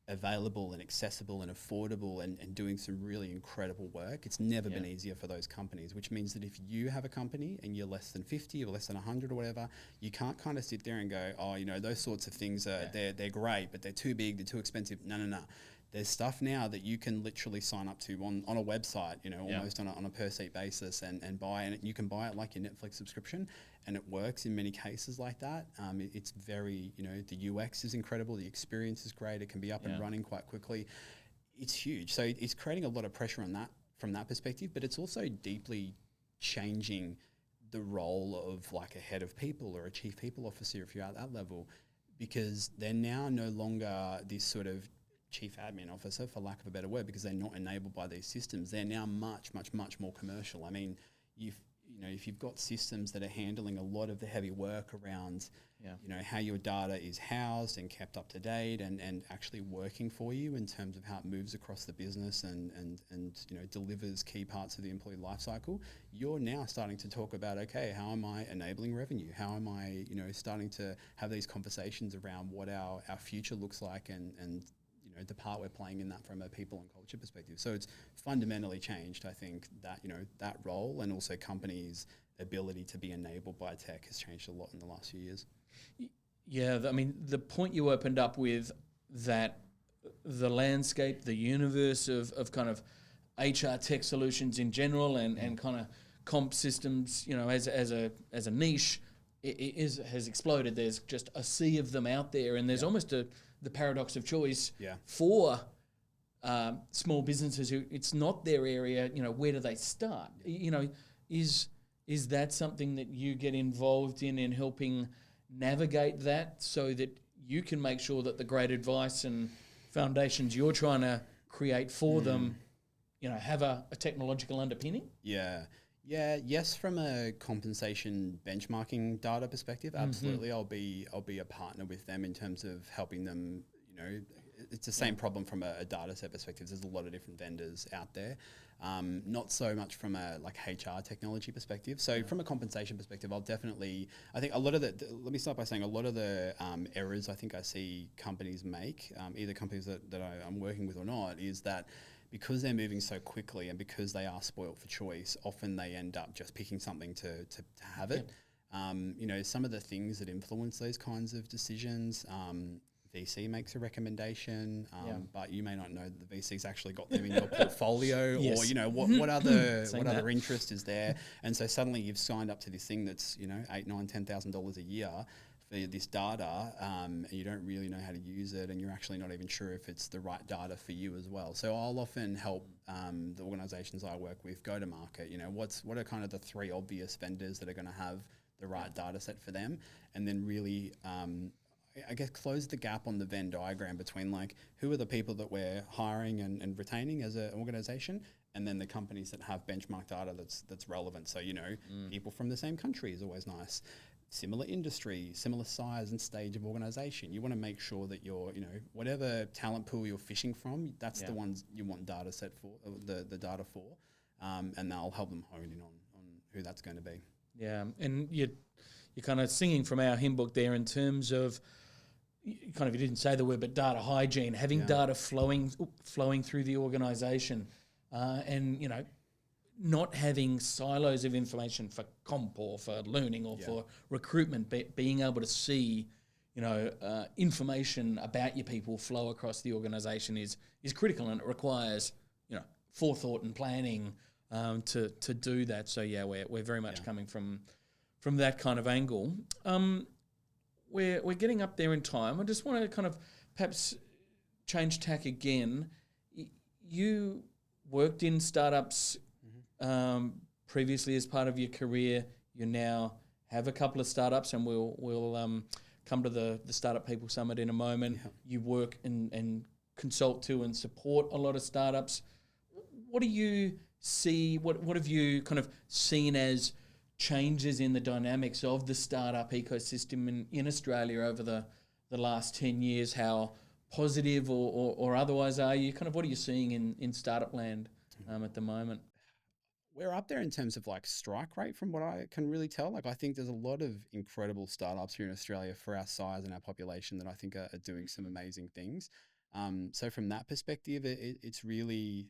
Speaker 2: available and accessible and affordable and doing some really incredible work. It's never been easier for those companies, which means that if you have a company and you're less than 50 or less than 100 or whatever, you can't kind of sit there and go, oh, those sorts of things are they're great, but they're too big, they're too expensive. No. There's stuff now that you can literally sign up to on a website, almost on a per seat basis and buy, and you can buy it like your Netflix subscription, and it works in many cases like that. It's very, the UX is incredible, the experience is great, it can be up and running quite quickly. It's huge. So it's creating a lot of pressure on that from that perspective, but it's also deeply changing the role of like a head of people or a chief people officer if you're at that level, because they're now no longer this sort of chief admin officer, for lack of a better word, because they're not enabled by these systems. They're now much, much, much more commercial. I mean, if you've got systems that are handling a lot of the heavy work around, how your data is housed and kept up to date and actually working for you in terms of how it moves across the business and delivers key parts of the employee life cycle, you're now starting to talk about, okay, how am I enabling revenue? How am I, starting to have these conversations around what our future looks like and the part we're playing in that from a people and culture perspective. So it's fundamentally changed, I think, that, that role, and also companies' ability to be enabled by tech has changed a lot in the last few years.
Speaker 1: Yeah, I mean, the point you opened up with, that the landscape, the universe of kind of HR tech solutions in general and kind of comp systems, as a niche, has exploded. There's just a sea of them out there, and there's almost the paradox of choice for small businesses who it's not their area. Where do they start? Is that something that you get involved in helping navigate that, so that you can make sure that the great advice and foundations you're trying to create for them, have a technological underpinning?
Speaker 2: Yes, from a compensation benchmarking data perspective, absolutely. I'll be a partner with them in terms of helping them. It's the same problem from a data set perspective. There's a lot of different vendors out there. Not so much from a HR technology perspective. So from a compensation perspective, I think a lot of let me start by saying a lot of the errors I think I see companies make, either companies that I'm working with or not, is that because they're moving so quickly and because they are spoilt for choice, often they end up just picking something to have it. Some of the things that influence those kinds of decisions, VC makes a recommendation, but you may not know that the VC's actually got them in your portfolio, or what other interest is there, and so suddenly you've signed up to this thing that's $8,000, $9,000, $10,000 a year for this data, and you don't really know how to use it, and you're actually not even sure if it's the right data for you as well. So I'll often help the organisations I work with go to market. What are kind of the three obvious vendors that are going to have the right data set for them, and then really I guess close the gap on the Venn diagram between who are the people that we're hiring and retaining as an organisation, and then the companies that have benchmark data that's relevant. So people from the same country is always nice. Similar industry, similar size and stage of organisation. You want to make sure that you're, whatever talent pool you're fishing from, that's the ones you want data set for, the data for, and they'll help them hone in on who that's going to be.
Speaker 1: Yeah, and you're kind of singing from our hymn book there in terms of, you didn't say the word, but data hygiene, having data flowing through the organisation, and not having silos of information for comp or for learning or for recruitment, but being able to see, information about your people flow across the organisation is critical, and it requires, forethought and planning to do that. So we're very much coming from that kind of angle. We're getting up there in time. I just want to kind of perhaps change tack again. You worked in startups previously as part of your career. You now have a couple of startups, and we'll come to the Startup People Summit in a moment. Yeah. You work and consult to and support a lot of startups. What do you see? What have you kind of seen as changes in the dynamics of the startup ecosystem in Australia over the last 10 years? How positive or otherwise are you? Kind of what are you seeing in startup land at the moment?
Speaker 2: We're up there in terms of like strike rate from what I can really tell. Like I think there's a lot of incredible startups here in Australia for our size and our population that I think are doing some amazing things. So from that perspective, it's really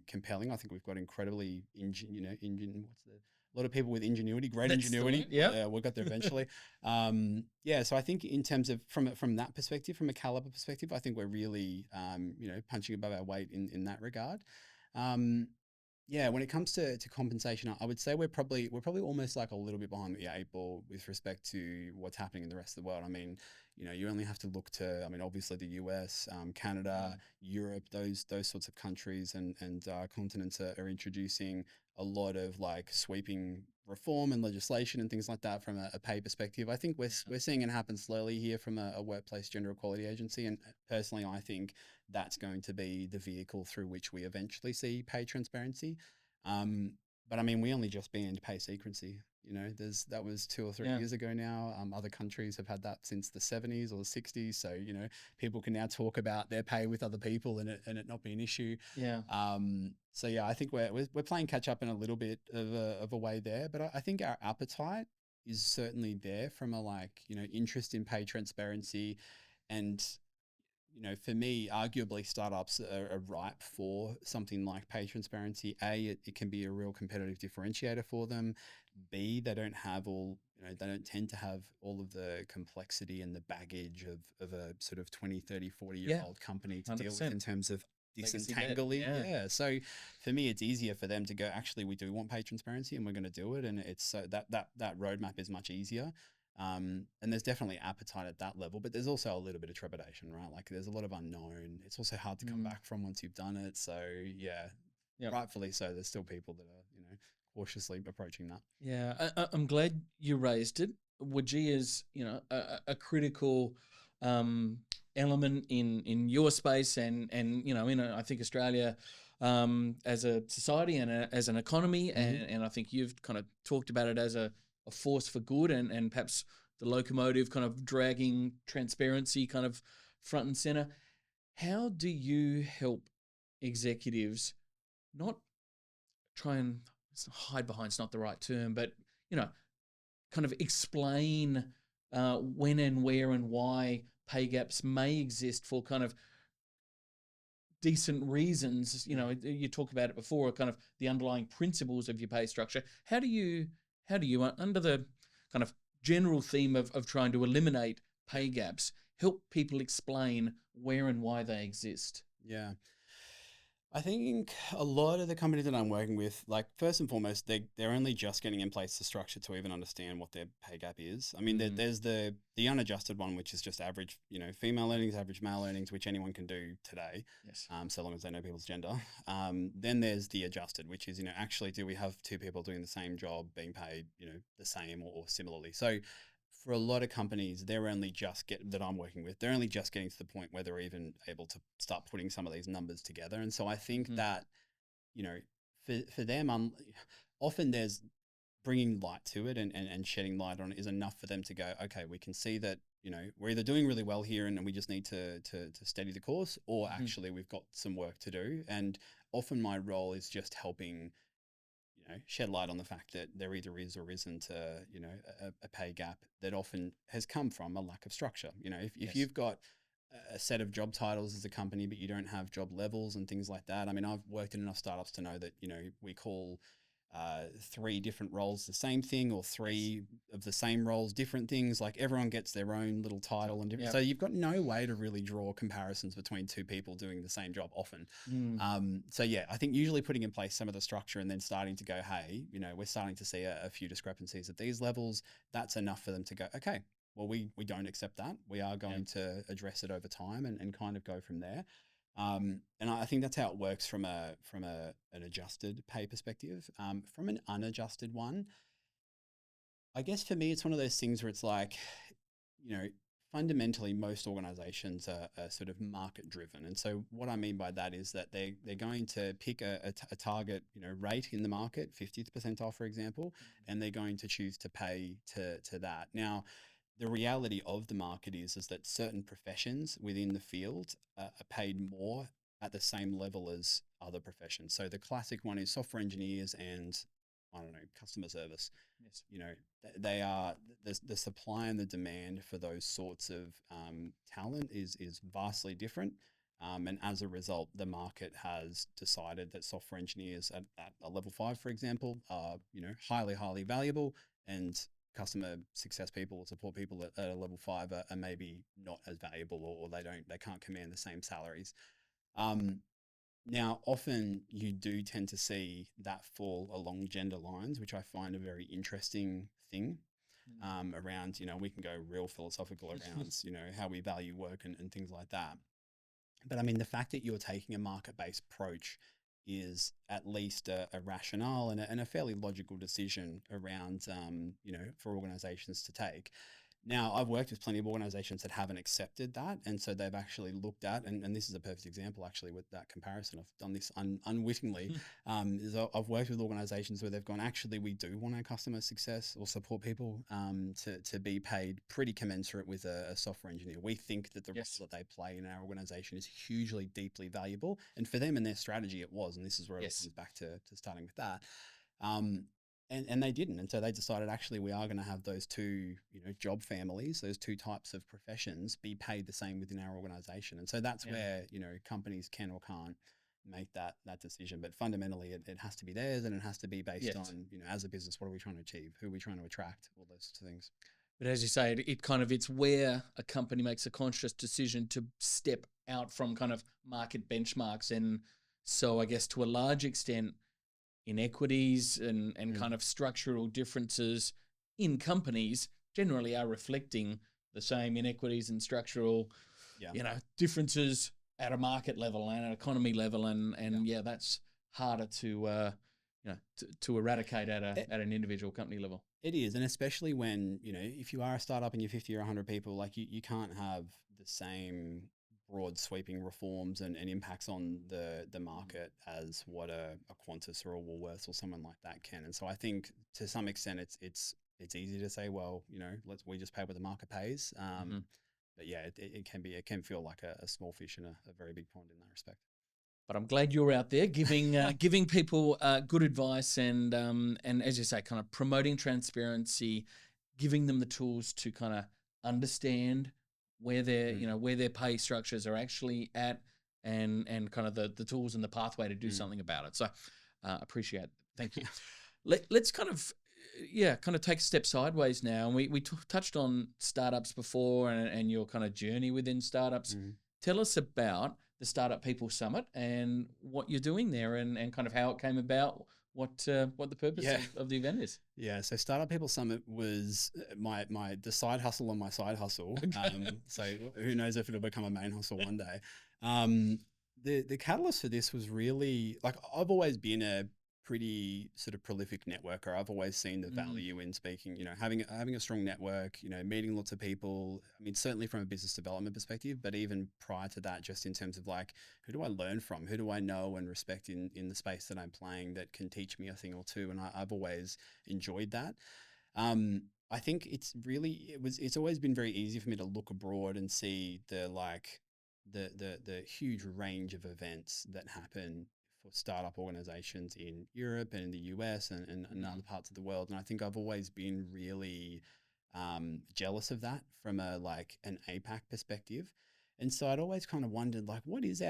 Speaker 2: compelling. I think we've got incredibly, a lot of people with ingenuity, great
Speaker 1: That's
Speaker 2: ingenuity.
Speaker 1: Yeah,
Speaker 2: we'll get there eventually. So I think in terms of from that perspective, from a caliber perspective, I think we're really, punching above our weight in that regard. When it comes to compensation, I would say we're probably almost like a little bit behind the eight ball with respect to what's happening in the rest of the world. I mean, you only have to look to, obviously the US, Canada, Europe, those sorts of countries and continents are introducing a lot of like sweeping reform and legislation and things like that from a pay perspective. I think we're seeing it happen slowly here from a workplace gender equality agency. And personally, I think that's going to be the vehicle through which we eventually see pay transparency. But we only just banned pay secrecy. That was 2 or 3 years ago now. Other countries have had that since the 70s or the 60s. So, people can now talk about their pay with other people and it not be an issue.
Speaker 1: Yeah.
Speaker 2: I think we're playing catch up in a little bit of a way there, but I think our appetite is certainly there from a interest in pay transparency. And for me, arguably startups are ripe for something like pay transparency. A, it can be a real competitive differentiator for them. B, they don't tend to have all of the complexity and the baggage of a sort of 20, 30, 40-year-old company to 100%. Deal with in terms of disentangling. Yeah. So for me, it's easier for them to go, actually, we do want pay transparency and we're going to do it. And it's so that roadmap is much easier. And there's definitely appetite at that level, but there's also a little bit of trepidation, right? Like there's a lot of unknown. It's also hard to come back from once you've done it. So rightfully so. There's still people that are, cautiously approaching that.
Speaker 1: Yeah. I'm glad you raised it. Wajir is, a critical element in your space and I think Australia as a society and as an economy. And I think you've kind of talked about it as a force for good and perhaps the locomotive kind of dragging transparency kind of front and center. How do you help executives not try and hide behind's not the right term, but, kind of explain when and where and why pay gaps may exist for kind of decent reasons? You talked about it before, kind of the underlying principles of your pay structure. How do you under the kind of general theme of trying to eliminate pay gaps, help people explain where and why they exist?
Speaker 2: Yeah. I think a lot of the companies that I'm working with, like first and foremost, they're only just getting in place the structure to even understand what their pay gap is. There's the unadjusted one, which is just average, female earnings, average male earnings, which anyone can do today.
Speaker 1: Yes.
Speaker 2: So long as they know people's gender. Then there's the adjusted, which is, actually, do we have two people doing the same job being paid, the same or similarly? So for a lot of companies, they're only just they're only just getting to the point where they're even able to start putting some of these numbers together. And so I think that, for them, often there's bringing light to it and shedding light on it is enough for them to go, okay, we can see that, we're either doing really well here and we just need to steady the course, or actually we've got some work to do. And often my role is just helping shed light on the fact that there either is or isn't a pay gap that often has come from a lack of structure. If you've got a set of job titles as a company, but you don't have job levels and things like that. I've worked in enough startups to know that, we call 3 different roles the same thing, or 3 of the same roles different things. Like everyone gets their own little title and different. So you've got no way to really draw comparisons between 2 people doing the same job often. I think usually putting in place some of the structure and then starting to go, hey, we're starting to see a few discrepancies at these levels. That's enough for them to go, okay, well, we don't accept that. We are going to address it over time and kind of go from there. And I think that's how it works from an adjusted pay perspective. From an unadjusted one, I guess for me, it's one of those things where it's like, you know, fundamentally most organizations are sort of market driven. And so what I mean by that is that they're going to pick a target, rate in the market, 50th percentile, for example, and they're going to choose to pay to that. Now, the reality of the market is that certain professions within the field are paid more at the same level as other professions. So the classic one is software engineers and, I don't know, customer service.
Speaker 1: Yes.
Speaker 2: They are the supply and the demand for those sorts of talent is vastly different. And as a result, the market has decided that software engineers at a level 5, for example, are highly, highly valuable, and customer success people or support people at a level 5 are maybe not as valuable, or they can't command the same salaries. Now, often you do tend to see that fall along gender lines, which I find a very interesting thing. Around, we can go real philosophical around, how we value work and things like that. But I mean, the fact that you're taking a market-based approach is at least a rationale and a fairly logical decision around, for organizations to take. Now, I've worked with plenty of organizations that haven't accepted that. And so they've actually looked at, and this is a perfect example actually with that comparison. I've done this unwittingly. Is I've worked with organizations where they've gone, actually, we do want our customer success or support people to be paid pretty commensurate with a software engineer. We think that the role that they play in our organization is hugely, deeply valuable. And for them and their strategy, it was. And this is where it comes back to starting with that. And they didn't. And so they decided, actually, we are going to have those two, job families, those two types of professions be paid the same within our organization. And so that's where, companies can or can't make that decision. But fundamentally, it has to be theirs, and it has to be based on, as a business, what are we trying to achieve? Who are we trying to attract? All those sorts of things.
Speaker 1: But as you say, it's where a company makes a conscious decision to step out from kind of market benchmarks. And so I guess to a large extent, inequities and kind of structural differences in companies generally are reflecting the same inequities and structural, differences at a market level and an economy level. And that's harder to eradicate at an individual company level.
Speaker 2: It is. And especially when, if you are a startup and you're 50 or 100 people, like you can't have the same broad sweeping reforms and impacts on the market as what a Qantas or a Woolworths or someone like that can. And so I think to some extent it's easy to say, well, we just pay what the market pays. But yeah, it can feel like a small fish in a very big pond in that respect.
Speaker 1: But I'm glad you're out there giving people good advice and as you say, kind of promoting transparency, giving them the tools to kind of understand where their pay structures are actually at, and kind of the tools and the pathway to do something about it. So appreciate it. Thank you. Let's kind of take a step sideways now. And we touched on startups before and your kind of journey within startups. Tell us about the Startup People Summit and what you're doing there and kind of how it came about, what the purpose of the event is.
Speaker 2: Yeah, so Startup People Summit was the side hustle on my side hustle. So who knows if it'll become a main hustle one day. The catalyst for this was really, like, I've always been a pretty sort of prolific networker. I've always seen the value in speaking, having a strong network, meeting lots of people. I mean, certainly from a business development perspective, but even prior to that, just in terms of like, who do I learn from? Who do I know and respect in the space that I'm playing that can teach me a thing or two? And I've always enjoyed that. I think it's always been very easy for me to look abroad and see the huge range of events that happen for startup organizations in Europe and in the US and other parts of the world. And I think I've always been really jealous of that from an APAC perspective. And so I'd always kind of wondered, what's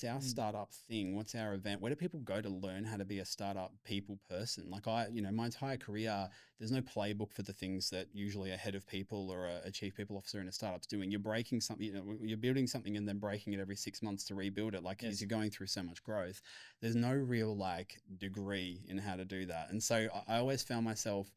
Speaker 2: our startup thing? What's our event? Where do people go to learn how to be a startup people person? My entire career, there's no playbook for the things that usually a head of people or a chief people officer in a startup's doing. You're breaking something, you're building something and then breaking it every 6 months to rebuild it. As you're going through so much growth, there's no real degree in how to do that. And so I always found myself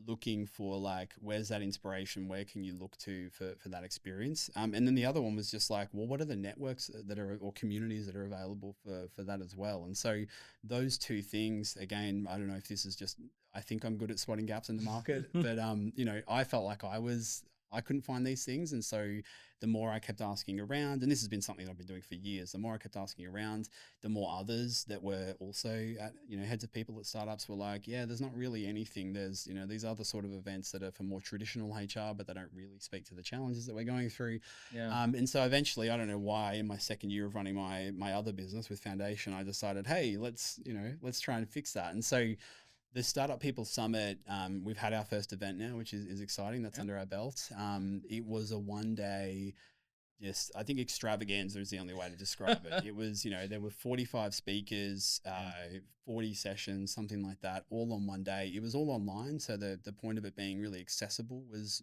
Speaker 2: looking for like, where's that inspiration? Where can you look to for that experience? And then the other one was just like, well, what are the networks that are, or communities that are available for that as well? And so those two things, again, I don't know if this is just, I think I'm good at spotting gaps in the market, but you know, I felt like I couldn't find these things. And so the more I kept asking around, and this has been something that I've been doing for years, the more I kept asking around, the more others that were also at, you know, heads of people at startups were like, yeah, there's not really anything. There's, you know, these other sort of events that are for more traditional HR, but they don't really speak to the challenges that we're going through.
Speaker 1: Yeah.
Speaker 2: And so eventually, I don't know why, in my second year of running my other business with Foundation, I decided, hey, let's try and fix that. And so the Startup People Summit, we've had our first event now, which is exciting. That's under our belt. It was a 1 day, just, I think extravaganza is the only way to describe it. It was, you know, there were 45 speakers, 40 sessions, something like that, all on 1 day. It was all online. So the point of it being really accessible was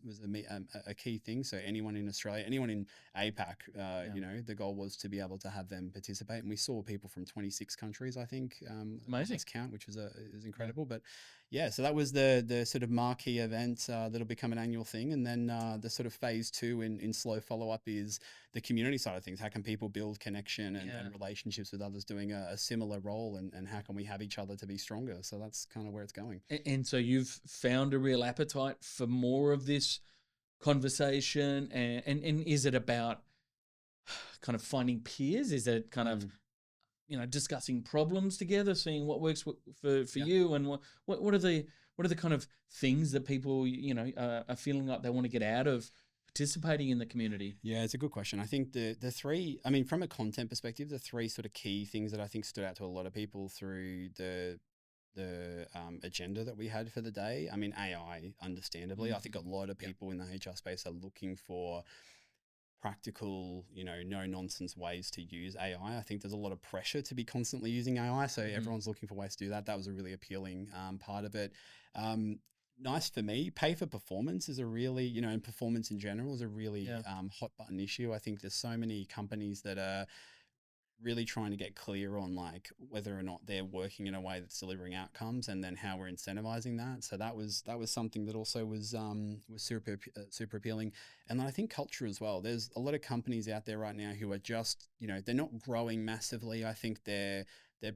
Speaker 2: a key thing. So anyone in Australia, anyone in APAC, you know, the goal was to be able to have them participate. And we saw people from 26 countries, I think,
Speaker 1: Amazing.
Speaker 2: last count, which was is incredible. But yeah, so that was the sort of marquee event that'll become an annual thing. And then the sort of phase 2 in slow follow-up is the community side of things. How can people build connection and relationships with others doing a similar role, and how can we have each other to be stronger? So that's kind of where it's going.
Speaker 1: And so you've found a real appetite for more of this conversation, and is it about kind of finding peers? Is it kind of, you know, discussing problems together, seeing what works for you, and what are the kind of things that people, you know, are feeling like they want to get out of participating in the community?
Speaker 2: Yeah, it's a good question. I think the three, I mean, from a content perspective, the three sort of key things that I think stood out to a lot of people through the agenda that we had for the day. I mean, AI, understandably, I think a lot of people in the HR space are looking for practical, you know, no nonsense ways to use AI. I think there's a lot of pressure to be constantly using AI. So everyone's looking for ways to do that. That was a really appealing part of it. Nice for me. Pay for performance is a really, you know, and performance in general is a really hot button issue. I think there's so many companies that are really trying to get clear on like whether or not they're working in a way that's delivering outcomes, and then how we're incentivizing that. So that was something that also was super appealing. And then I think culture as well. There's a lot of companies out there right now who are just, you know, they're not growing massively. I think they're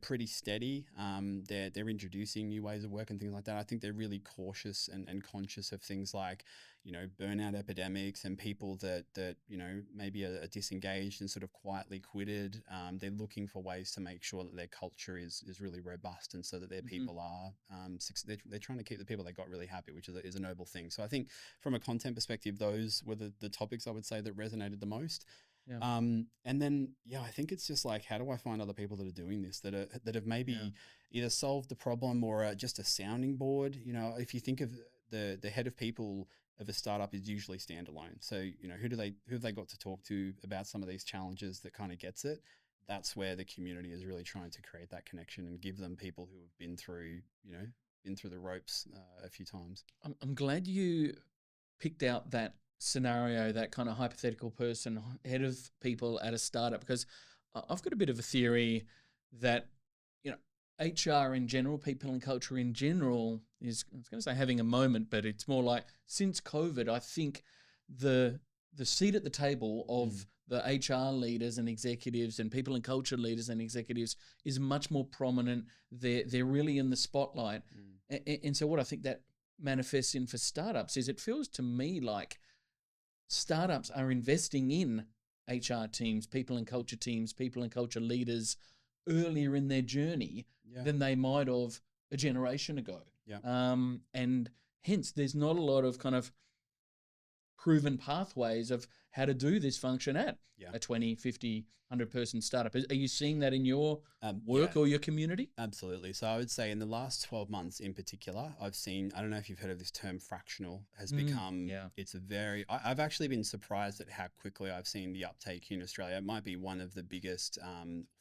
Speaker 2: pretty steady. They're introducing new ways of work and things like that. I think they're really cautious and conscious of things like, you know, burnout epidemics and people that you know, maybe are disengaged and sort of quietly quitted. They're looking for ways to make sure that their culture is really robust, and so that their people are they're trying to keep the people they got really happy, which is a noble thing. So I think from a content perspective, those were the topics I would say that resonated the most.
Speaker 1: Yeah.
Speaker 2: And then, I think it's just like, how do I find other people that are doing this, that have maybe either solved the problem or are just a sounding board? You know, if you think of the head of people of a startup is usually standalone. So, you know, who have they got to talk to about some of these challenges that kind of gets it? That's where the community is really trying to create that connection and give them people who have been through the ropes a few times.
Speaker 1: I'm glad you picked out that scenario, that kind of hypothetical person, head of people at a startup, because I've got a bit of a theory that, you know, HR in general, people and culture in general is, I was going to say having a moment, but it's more like since COVID, I think the seat at the table of the HR leaders and executives and people and culture leaders and executives is much more prominent. They're really in the spotlight. And so what I think that manifests in for startups is, it feels to me like startups are investing in HR teams, people and culture leaders earlier in their journey than they might have a generation ago. And hence there's not a lot of kind of proven pathways of how to do this function at a 20, 50, 100-person startup. Are you seeing that in your work or your community?
Speaker 2: Absolutely. So I would say in the last 12 months in particular, I've seen, I don't know if you've heard of this term, fractional has become, it's a very, I've actually been surprised at how quickly I've seen the uptake in Australia. It might be one of the biggest,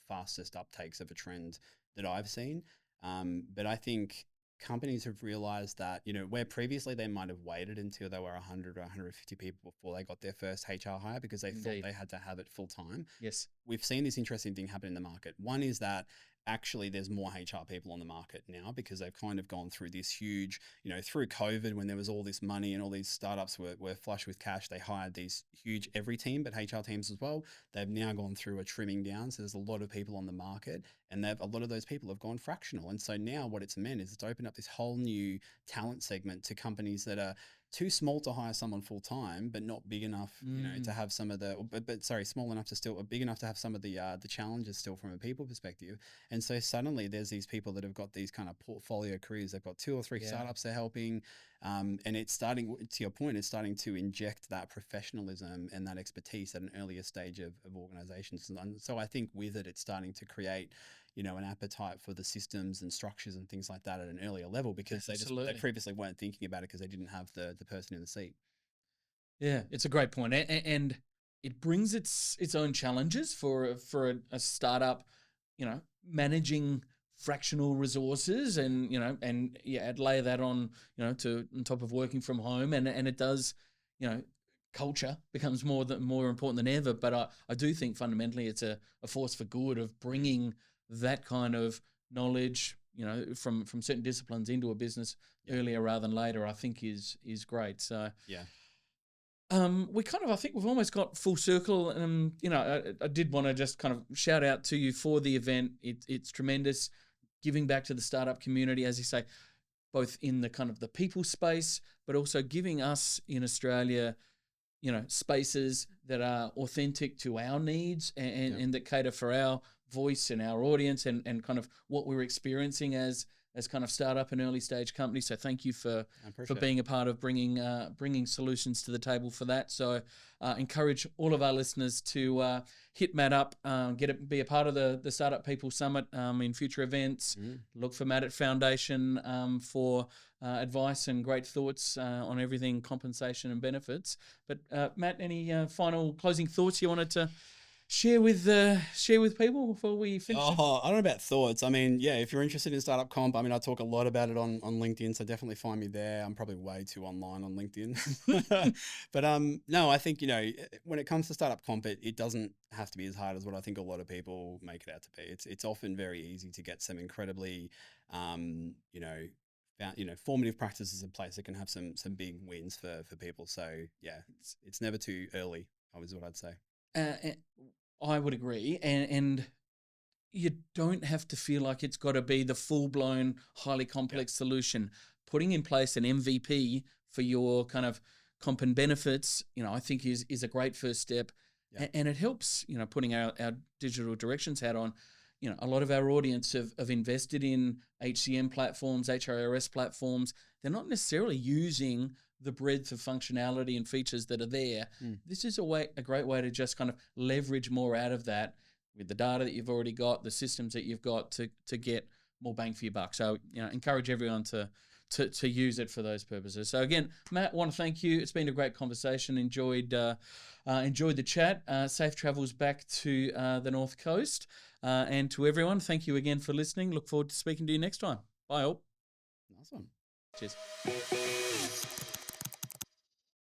Speaker 2: fastest uptakes of a trend that I've seen. But I think companies have realized that, you know, where previously they might have waited until they were 100 or 150 people before they got their first HR hire because they thought they had to have it full time.
Speaker 1: Yes.
Speaker 2: We've seen this interesting thing happen in the market. One is that actually there's more HR people on the market now because they've kind of gone through this huge, through COVID when there was all this money and all these startups were flush with cash, they hired these huge every team, but HR teams as well. They've now gone through a trimming down. So there's a lot of people on the market and a lot of those people have gone fractional. And so now what it's meant is it's opened up this whole new talent segment to companies that are too small to hire someone full time, but not big enough, to have some of the, small enough to still, big enough to have some of the challenges still from a people perspective. And so suddenly there's these people that have got these kind of portfolio careers. They've got 2 or 3 startups they're helping, and it's starting, to your point, it's starting to inject that professionalism and that expertise at an earlier stage of organizations. And so I think with it, it's starting to create, an appetite for the systems and structures and things like that at an earlier level because they previously weren't thinking about it because they didn't have the person in the seat.
Speaker 1: Yeah, it's a great point. And it brings its own challenges for a startup, managing fractional resources and, lay that on, on top of working from home. And it does, culture becomes more important than ever. But I do think fundamentally it's a force for good of bringing that kind of knowledge, from certain disciplines into a business earlier rather than later, I think is great. So I think we've almost got full circle. I did want to just kind of shout out to you for the event. It's tremendous, giving back to the startup community, as you say, both in the kind of the people space, but also giving us in Australia, spaces that are authentic to our needs and that cater for our voice and our audience and kind of what we're experiencing as kind of startup and early stage companies. So thank you for being a part of bringing solutions to the table for that. So encourage all of our listeners to hit Matt up, be a part of the Startup People Summit in future events. Look for Matt at Foundation for advice and great thoughts on everything compensation and benefits. But Matt, any final closing thoughts you wanted to share with people before we finish?
Speaker 2: I don't know about thoughts. I mean, if you're interested in startup comp, I talk a lot about it on LinkedIn, so definitely find me there. I'm probably way too online on LinkedIn. But no, I think, when it comes to startup comp, it doesn't have to be as hard as what I think a lot of people make it out to be. It's often very easy to get some incredibly, formative practices in place that can have some big wins for people. So it's never too early, is what I'd say.
Speaker 1: I would agree, and you don't have to feel like it's got to be the full-blown, highly complex solution. Putting in place an MVP for your kind of comp and benefits, I think is a great first step, and it helps. Putting our digital directions hat on, a lot of our audience have invested in HCM platforms, HRIS platforms. They're not necessarily using the breadth of functionality and features that are there. This is a great way to just kind of leverage more out of that with the data that you've already got, the systems that you've got to get more bang for your buck. So, encourage everyone to use it for those purposes. So again, Matt, I want to thank you. It's been a great conversation. Enjoyed the chat. Safe travels back to the North Coast. And to everyone, thank you again for listening. Look forward to speaking to you next time. Bye all.
Speaker 2: Awesome.
Speaker 1: Cheers.